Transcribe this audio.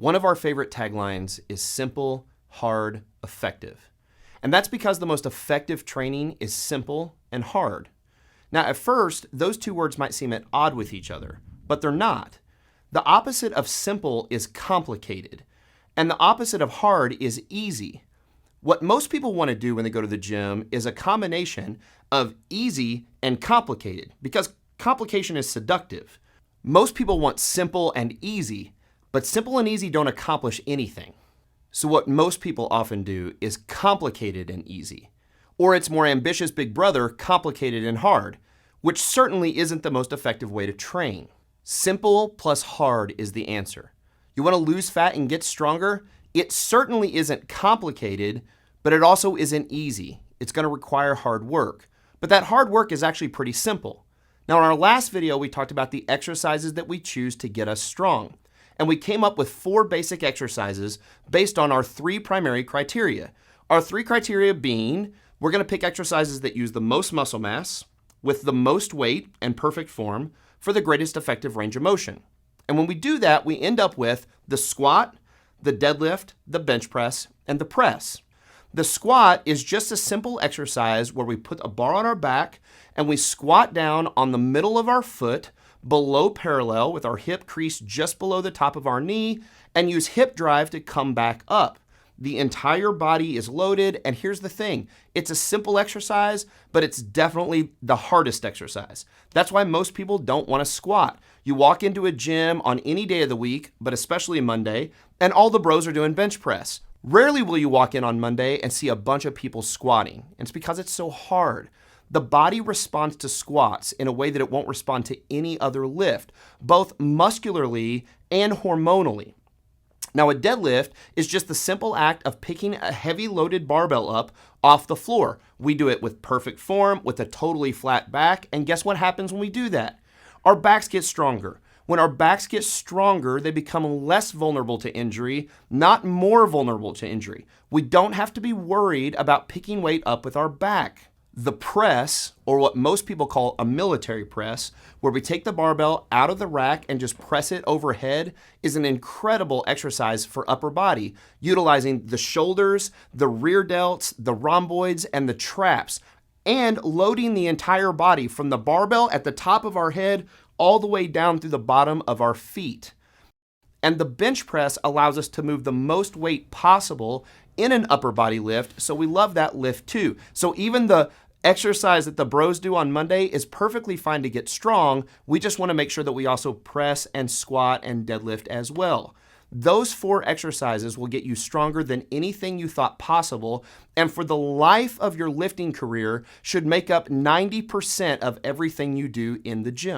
One of our favorite taglines is simple, hard, effective. And that's because the most effective training is simple and hard. Now, at first, those two words might seem at odds with each other, but they're not. The opposite of simple is complicated, and the opposite of hard is easy. What most people want to do when they go to the gym is a combination of easy and complicated, because complication is seductive. Most people want simple and easy, but simple and easy don't accomplish anything. So what most people often do is complicated and easy, or its more ambitious big brother, complicated and hard, which certainly isn't the most effective way to train. Simple plus hard is the answer. You want to lose fat and get stronger? It certainly isn't complicated, but it also isn't easy. It's going to require hard work. But that hard work is actually pretty simple. Now, in our last video, we talked about the exercises that we choose to get us strong. And we came up with 4 basic exercises based on our 3 primary criteria. Our 3 criteria being, we're going to pick exercises that use the most muscle mass, with the most weight and perfect form, for the greatest effective range of motion. And when we do that, we end up with the squat, the deadlift, the bench press, and the press. The squat is just a simple exercise where we put a bar on our back and we squat down on the middle of our foot, below parallel with our hip crease just below the top of our knee, and use hip drive to come back up. The entire body is loaded, and here's the thing. It's a simple exercise, but it's definitely the hardest exercise. That's why most people don't want to squat. You walk into a gym on any day of the week, but especially Monday, and all the bros are doing bench press. Rarely will you walk in on Monday and see a bunch of people squatting. And it's because it's so hard. The body responds to squats in a way that it won't respond to any other lift, both muscularly and hormonally. Now, a deadlift is just the simple act of picking a heavy loaded barbell up off the floor. We do it with perfect form, with a totally flat back, and guess what happens when we do that? Our backs get stronger. When our backs get stronger, they become less vulnerable to injury, not more vulnerable to injury. We don't have to be worried about picking weight up with our back. The press, or what most people call a military press, where we take the barbell out of the rack and just press it overhead, is an incredible exercise for upper body, utilizing the shoulders, the rear delts, the rhomboids, and the traps, and loading the entire body from the barbell at the top of our head all the way down through the bottom of our feet. And the bench press allows us to move the most weight possible in an upper body lift, so we love that lift too. So even the exercise that the bros do on Monday is perfectly fine to get strong. We just want to make sure that we also press and squat and deadlift as well. Those 4 exercises will get you stronger than anything you thought possible, and for the life of your lifting career should make up 90% of everything you do in the gym.